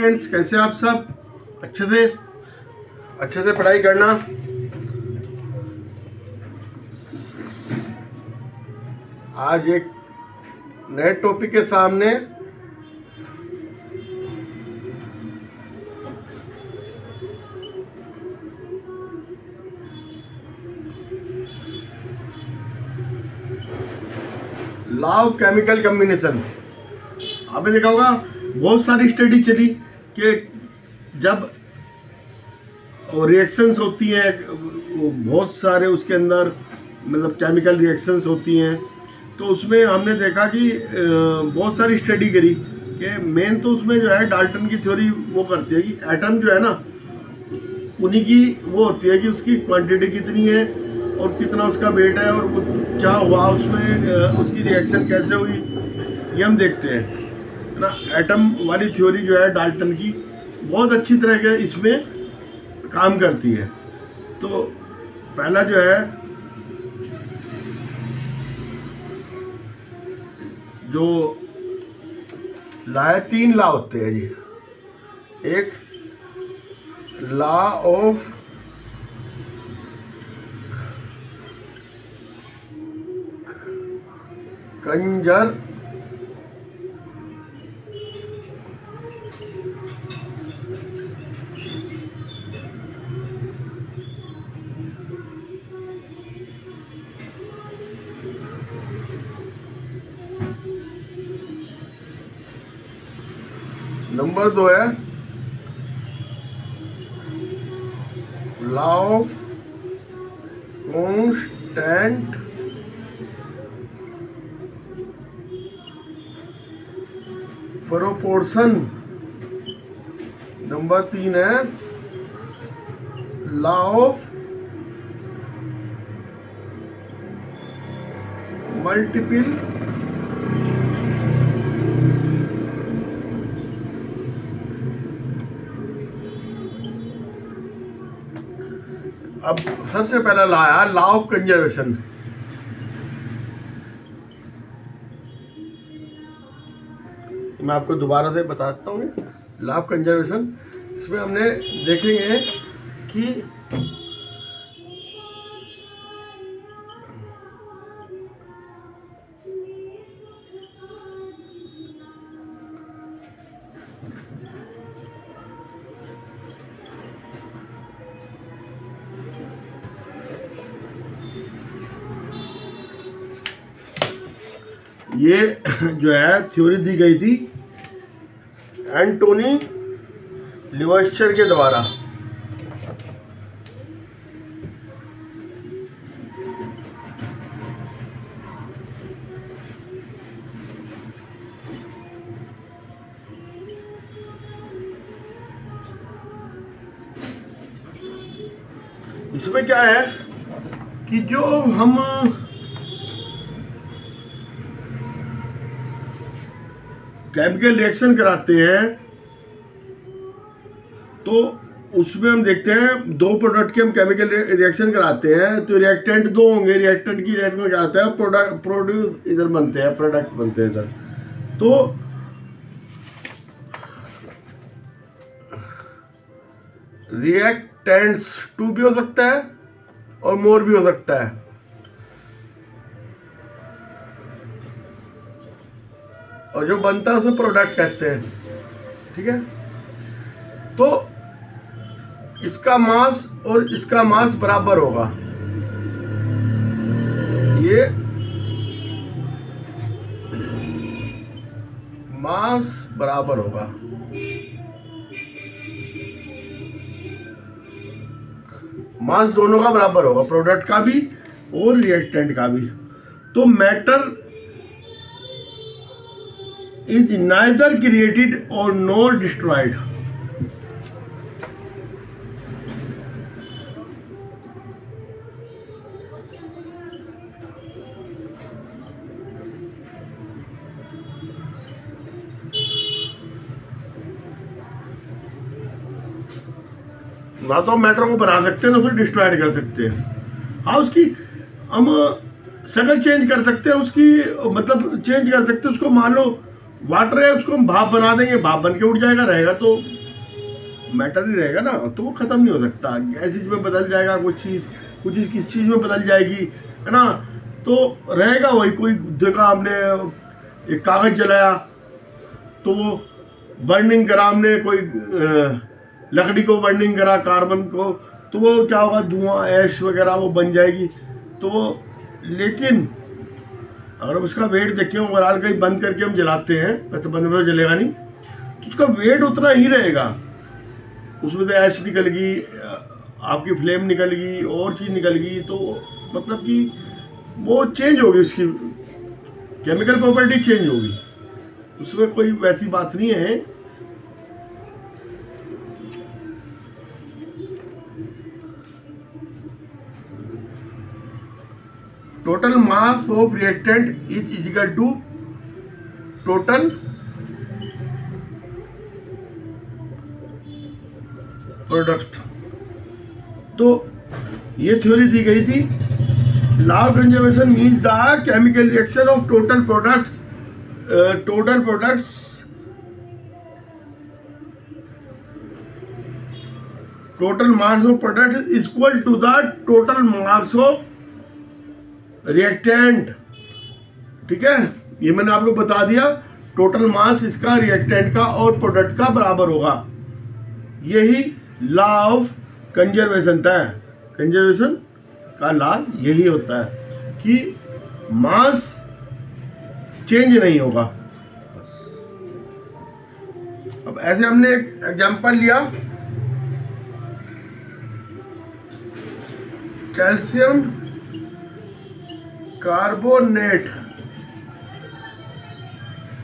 Friends, कैसे आप सब? अच्छे से पढ़ाई करना। आज एक नए टॉपिक के सामने लॉ ऑफ केमिकल कम्बिनेशन। आपने देखा होगा बहुत सारी स्टडी चली कि जब रिएक्शंस होती हैं, बहुत सारे उसके अंदर मतलब केमिकल रिएक्शंस होती हैं, तो उसमें हमने देखा कि बहुत सारी स्टडी करी कि मेन तो उसमें जो है डाल्टन की थ्योरी वो करती है कि एटम जो है ना, उन्हीं की वो होती है कि उसकी क्वांटिटी कितनी है और कितना उसका वेट है और वो क्या हुआ उसमें, उसकी रिएक्शन कैसे हुई, ये हम देखते हैं, है ना। एटम वाली थ्योरी जो है डाल्टन की बहुत अच्छी तरह के इसमें काम करती है। तो पहला जो है जो लॉ है, 3 लॉ होते हैं जी। एक लॉ ऑफ कंजर्वेशन, नंबर 2 है law of constant proportion, number 3 है लॉ ऑफ मल्टीपल अब सबसे पहला लॉ है लॉ ऑफ कंजर्वेशन। मैं आपको दोबारा से बताता हूँ लॉ ऑफ कंजर्वेशन। इसमें हमने देखेंगे कि ये जो है थ्योरी दी गई थी एंटोनी लिवर्स्चर के द्वारा। इसमें क्या है कि जो हम केमिकल रिएक्शन कराते हैं तो उसमें हम देखते हैं 2 प्रोडक्ट के हम केमिकल रिएक्शन कराते हैं तो रिएक्टेंट 2 होंगे। रिएक्टेंट की रिएक्शन में क्या आता है, प्रोड्यूस इधर बनते हैं, प्रोडक्ट बनते हैं इधर। तो रिएक्टेंट्स 2 भी हो सकता है और मोर भी हो सकता है। और जो बनता है उसे प्रोडक्ट कहते हैं, ठीक है। तो इसका मास और इसका मास बराबर होगा, ये मास बराबर होगा। मास दोनों का बराबर होगा, प्रोडक्ट का भी और रिएक्टेंट का भी। तो matter is neither created or nor destroyed। ना तो मैटर को बना सकते हैं ना उसे डिस्ट्रॉयड कर सकते हैं। हाँ, उसकी हम शक्ल चेंज कर सकते हैं, उसकी मतलब चेंज कर सकते हैं उसको। मान लो वाटर है उसको हम भाप बना देंगे, भाप बन के उड़ जाएगा, रहेगा तो मैटर ही रहेगा ना, तो वो खत्म नहीं हो सकता। गैसेज में बदल जाएगा कुछ चीज़ किस चीज़ में बदल जाएगी, है ना, तो रहेगा वही। कोई देखा आपने एक कागज़ जलाया तो वो बर्निंग करा हमने, कोई लकड़ी को बर्निंग करा, कार्बन को, तो वो क्या होगा, धुआं ऐश वगैरह वो बन जाएगी। तो वो, लेकिन अगर हम उसका वेट देखें, ओवरऑल कहीं बंद करके हम जलाते हैं, वैसे बंद में जलेगा नहीं, तो उसका वेट उतना ही रहेगा। उसमें से ऐश निकल गई, आपकी फ्लेम निकल गई, और चीज़ निकल गई, तो मतलब कि वो चेंज होगी, उसकी केमिकल प्रॉपर्टी चेंज होगी, उसमें कोई वैसी बात नहीं है। Total mass of reactant is equal to total product. तो ये थ्योरी दी गई थी। Law of conservation means the chemical reaction of total products total mass of product is equal to the total mass of reactant. ठीक है, ये मैंने आपको बता दिया, टोटल मास इसका रिएक्टेंट का और प्रोडक्ट का बराबर होगा। यही लॉ ऑफ कंजर्वेशन था। कंजर्वेशन का लॉ यही होता है कि मास चेंज नहीं होगा। बस अब ऐसे हमने एक एग्जांपल लिया, कैल्शियम कार्बोनेट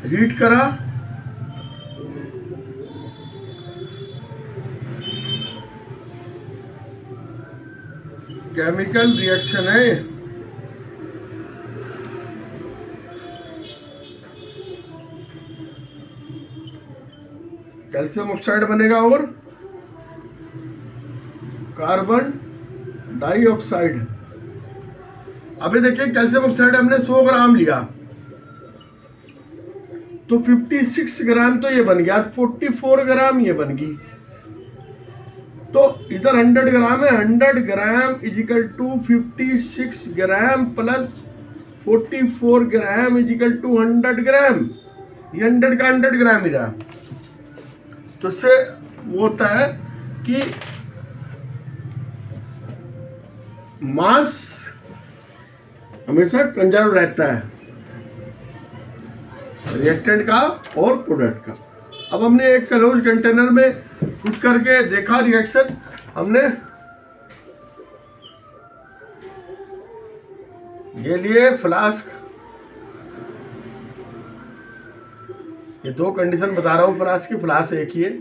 हीट करा, केमिकल रिएक्शन है, कैल्शियम ऑक्साइड बनेगा और कार्बन डाइऑक्साइड। अभी देखिए कैल्शियम ऑक्साइड हमने 100 ग्राम लिया तो 56 ग्राम तो ये बन गया, 44 ग्राम ये बन गई। तो इधर 100 ग्राम है, 100 gram is equal to 56 gram plus 44 gram is equal to 100 gram. ये 100 का 100 ग्राम ही रहा। तो इससे वो होता है कि मास हमेशा कंजर्व रहता है रिएक्टेंट का और प्रोडक्ट का। अब हमने एक क्लोज कंटेनर में कुछ करके देखा रिएक्शन, हमने ये लिए फ्लास्क, ये दो कंडीशन बता रहा हूं फ्लास्क की, फ्लास्क एक ही है।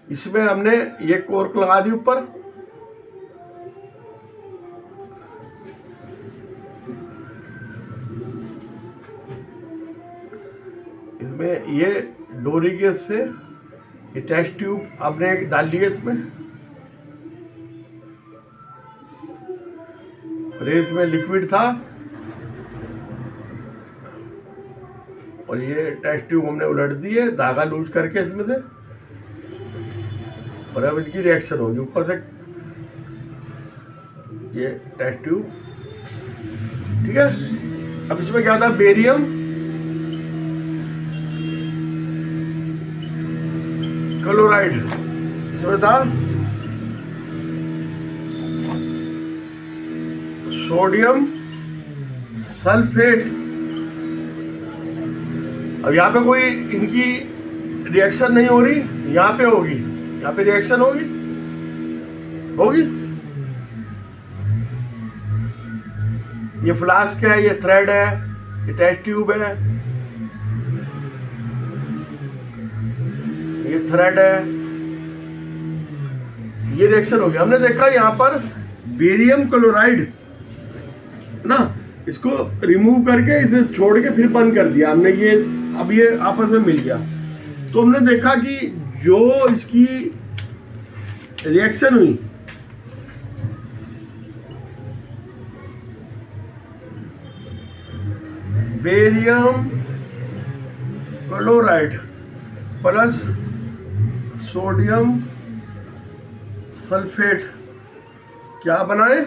इसमें हमने ये कोर्क लगा दी ऊपर, इसमें ये डोरी के से ये टेस्ट ट्यूब आपने डाल दिए इसमें, रेस में लिक्विड था और ये टेस्ट ट्यूब हमने उलट दी है धागा लूज करके इसमें से, और अब इनकी रिएक्शन होगी ऊपर से ये टेस्ट ट्यूब। ठीक है, अब इसमें क्या था, बेरियम क्लोराइड, इसमें था सोडियम सल्फेट। अब यहाँ पे कोई इनकी रिएक्शन नहीं हो रही, यहाँ पे होगी, यहाँ पे रिएक्शन होगी। ये फ्लास्क है, ये थ्रेड है, ये टेस्ट ट्यूब है, ये थ्रेड है, ये रिएक्शन हो गया। हमने देखा यहाँ पर बेरियम क्लोराइड ना, इसको रिमूव करके इसे छोड़ के फिर बंद कर दिया हमने, ये अब ये आपस में मिल गया। तो हमने देखा कि जो इसकी रिएक्शन हुई barium chloride plus sodium sulphate क्या बनाए?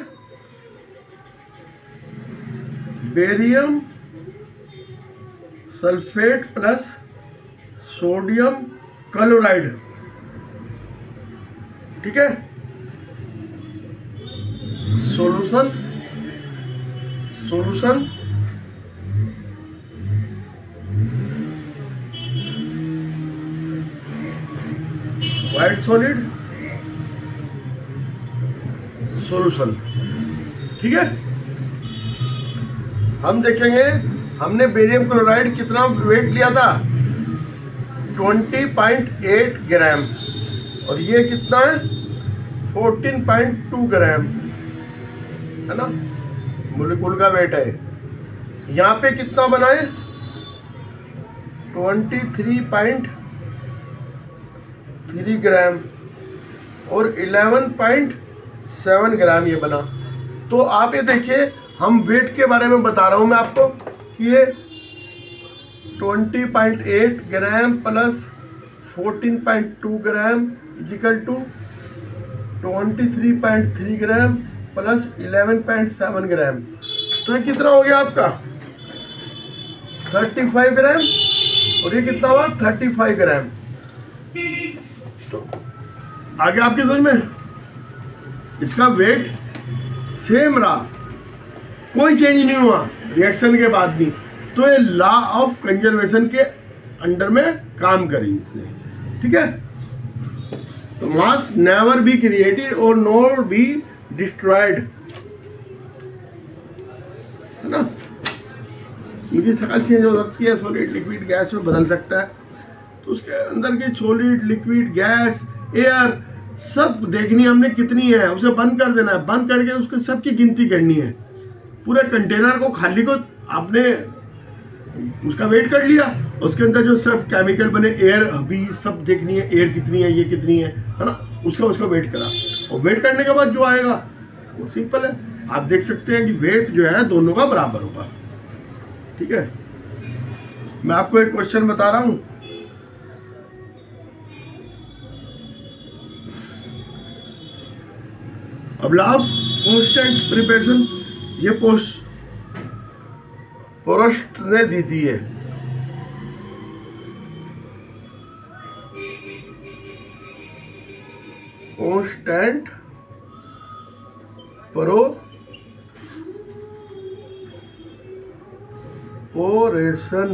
Barium sulphate plus sodium chloride. ठीक है, सॉल्यूशन व्हाइट सॉलिड सॉल्यूशन। ठीक है, हम देखेंगे हमने बेरियम क्लोराइड कितना वेट लिया था 20.8 ग्राम और ये कितना है 14.2 ग्राम है ना, मोलिक्यूल का वेट है। यहाँ पे कितना बना है 23.3 ग्राम और 11.7 ग्राम ये बना। तो आप ये देखिए, हम वेट के बारे में बता रहा हूँ मैं आपको कि ये 20.8 gram plus 14.2 gram equal to 23.3 gram plus 11.7 gram. तो ये कितना हो गया आपका 35 ग्राम और ये कितना हुआ 35 ग्राम। तो आगे आपकी समझ में इसका वेट सेम रहा, कोई चेंज नहीं हुआ रिएक्शन के बाद भी। तो ये लॉ ऑफ कंजर्वेशन के अंडर में काम करी इसने। ठीक है, तो मास नेवर बी क्रिएटेड और नॉर बी डिस्ट्रॉयड, है ना। इनकी शक्ल चेंज हो सकती है, सॉलिड लिक्विड गैस में बदल सकता है। तो उसके अंदर की सॉलिड लिक्विड गैस एयर सब देखनी हमने कितनी है, उसे बंद कर देना है। बंद करके उसके सबकी गिनती करनी है। पूरे कंटेनर को खाली को आपने उसका वेट कर लिया, उसके अंदर जो सब केमिकल बने एयर भी सब देखनी है, एयर कितनी है ये कितनी है ना, उसका वेट करा। और वेट करने के बाद जो आएगा वो सिंपल है, आप देख सकते हैं कि वेट जो है दोनों का बराबर होगा। ठीक है, मैं आपको एक क्वेश्चन बता रहा हूं। अब लॉ ऑफ कांस्टेंट प्रिपरेशन ये पोस्ट ने दी थी है। कांस्टेंट प्रोपोरेशन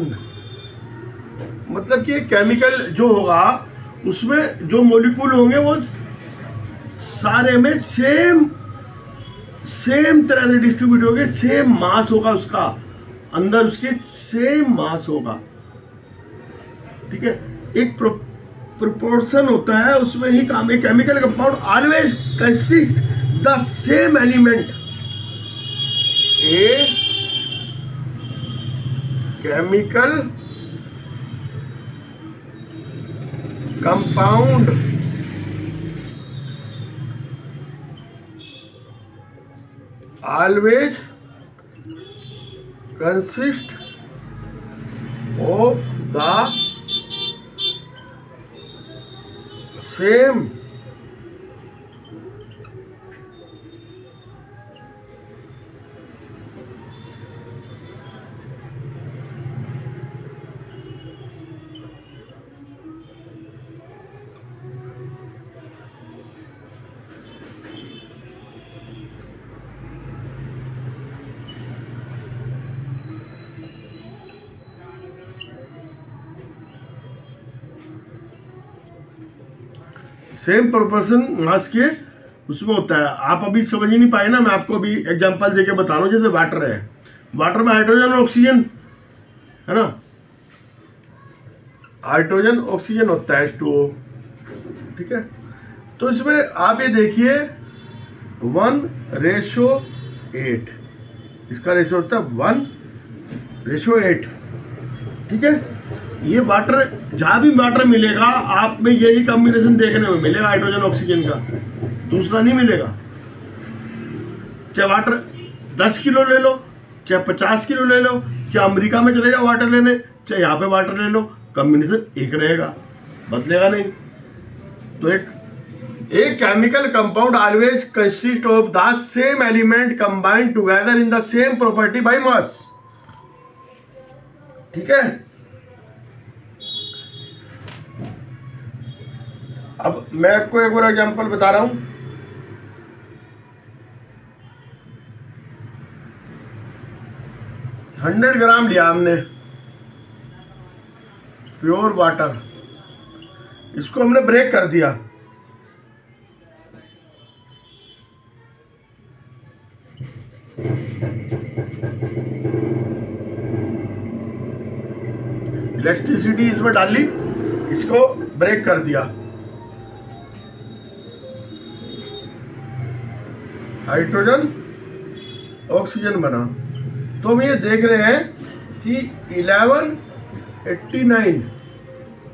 मतलब कि केमिकल जो होगा उसमें जो मॉलिक्यूल होंगे वो सारे में सेम तरह से डिस्ट्रीब्यूट होंगे, सेम मास होगा उसका, अंदर उसके सेम मास होगा। ठीक है, एक प्रोपोर्शन होता है, उसमें ही काम है। Chemical compound always consist the same element. A chemical compound always consist of the same same proportion mass के उसमें होता है। आप अभी समझ ही नहीं पाए ना, मैं आपको अभी एग्जांपल देके बता रहा हूँ। जैसे वाटर है, वाटर में हाइड्रोजन और ऑक्सीजन है ना, हाइड्रोजन ऑक्सीजन होता है H2O। ठीक है, तो इसमें आप ये देखिए 1:8, इसका रेशो होता है 1:8। ठीक है, ये वाटर जहाँ भी वाटर मिलेगा आप में यही कॉम्बिनेशन देखने में मिलेगा, हाइड्रोजन ऑक्सीजन का, दूसरा नहीं मिलेगा। चाहे वाटर 10 किलो ले लो, चाहे 50 किलो ले लो, चाहे अमेरिका में चले जाओ वाटर लेने, चाहे यहाँ पे वाटर ले लो, कॉम्बिनेशन एक रहेगा, बदलेगा नहीं। तो एक chemical compound always consist of the same element combined together in the same property by mass. ठीक है, अब मैं आपको एक और एग्जांपल बता रहा हूं। $100 ग्राम लिया हमने प्योर वाटर, इसको हमने ब्रेक कर दिया। इलेक्ट्रिसिटी इसमें डाली, इसको ब्रेक कर दिया, हाइड्रोजन ऑक्सीजन बना। तो हम ये देख रहे हैं कि 1189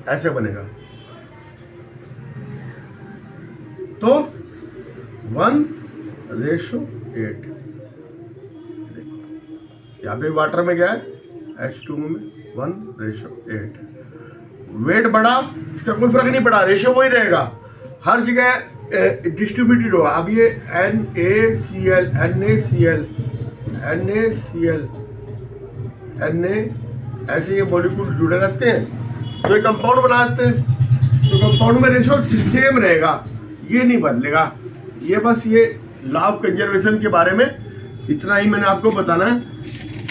ऐसे बनेगा। तो 1:8। देखो यहाँ पे वाटर में क्या है, H2 में 1:8। वेट बढ़ा, इसका कोई फर्क नहीं पड़ा, रेशियो वही रहेगा, हर जगह डिस्ट्रीब्यूटेड होगा। अब ये NaCl NaCl NaCl Na ऐसे ये मॉलिक्यूल जुड़े रहते हैं, तो ये कंपाउंड बनाते हैं। तो कंपाउंड में रेशियो सेम रहेगा, ये नहीं बदलेगा। ये बस ये लॉ ऑफ कंजर्वेशन के बारे में इतना ही मैंने आपको बताना है,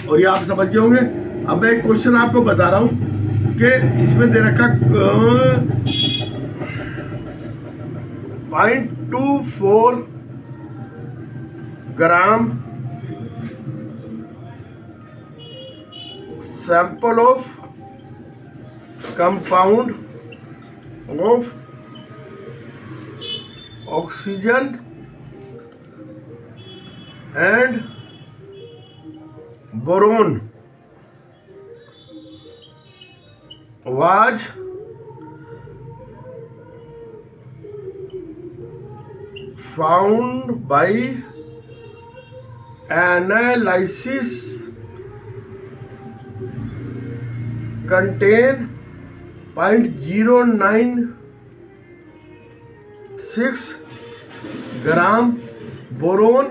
और ये आप समझ गए होंगे। अब मैं एक क्वेश्चन आपको बता रहा हूँ कि इसमें दे रखा 0.24 ग्राम sample of compound of oxygen and boron was found by analysis contain 0.096 gram boron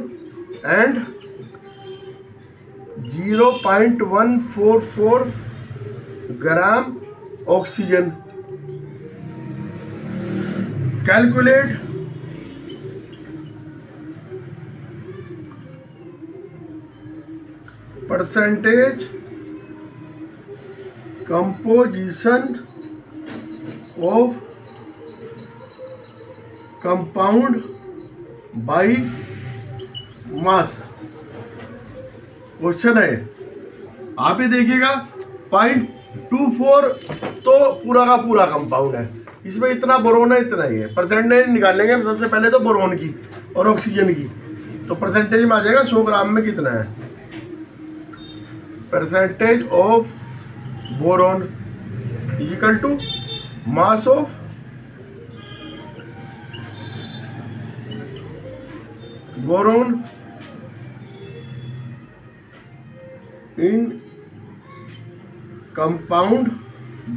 and 0.144 gram oxygen. Calculate percentage composition of compound by mass। Question है, आप ही देखिएगा 0.24 तो पूरा का पूरा कंपाउंड है, इसमें इतना बोरोन है, इतना ही है। परसेंटेज निकालेंगे सबसे पहले तो बोरोन की और ऑक्सीजन की, तो परसेंटेज में आ जाएगा 100 ग्राम में कितना है। Percentage of boron equal to mass of boron in compound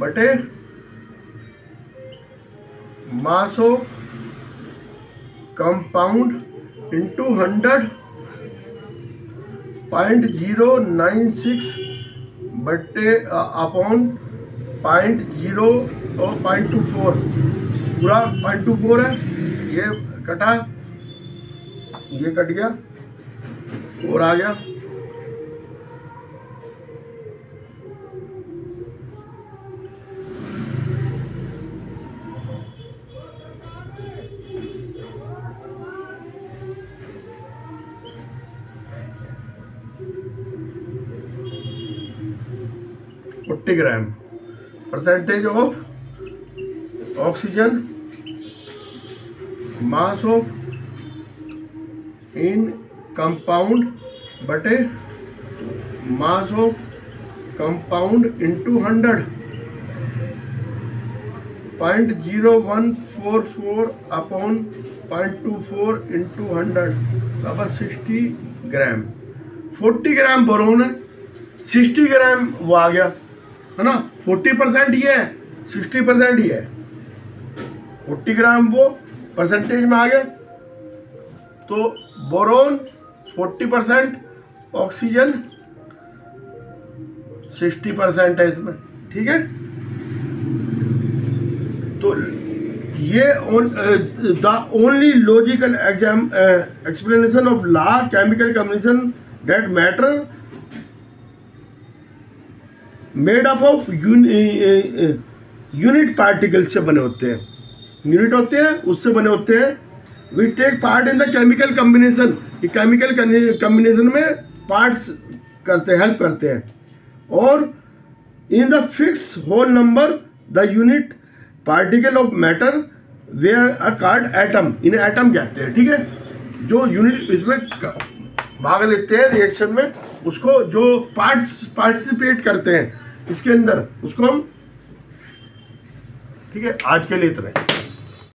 बटे मास ऑफ कंपाउंड इंटू 100.096 बटे अपॉन 0.0 और 0.24, पूरा 0.24 है। ये कटा, ये कट गया, 4 आ गया। Gram percentage of oxygen mass of in compound बटे mass of compound into 100.0144 upon 0.24 into 100 बराबर 60 ग्राम। 40 ग्राम बोरोन है, 60 ग्राम वो आ गया है ना, 40% ये है, 60% ये है, 40 ग्राम वो परसेंटेज में आ गया। तो बोरोन 40%, ऑक्सीजन 60% है इसमें, ठीक है। तो ये the only logical explanation of law chemical combination that matter made up of unit particles से बने होते हैं, यूनिट होते हैं उससे बने होते हैं। We take part in the chemical combination, ये केमिकल कम्बिनेशन में पार्ट्स करते हैं, हेल्प करते हैं। और in the fix whole number the unit particle of matter where are called atom, इन्हें एटम कहते हैं, ठीक है। जो यूनिट इसमें भाग लेते हैं रिएक्शन में, उसको जो पार्टिसिपेट करते हैं इसके अंदर, उसको हम, ठीक है। आज के लिए इतना है।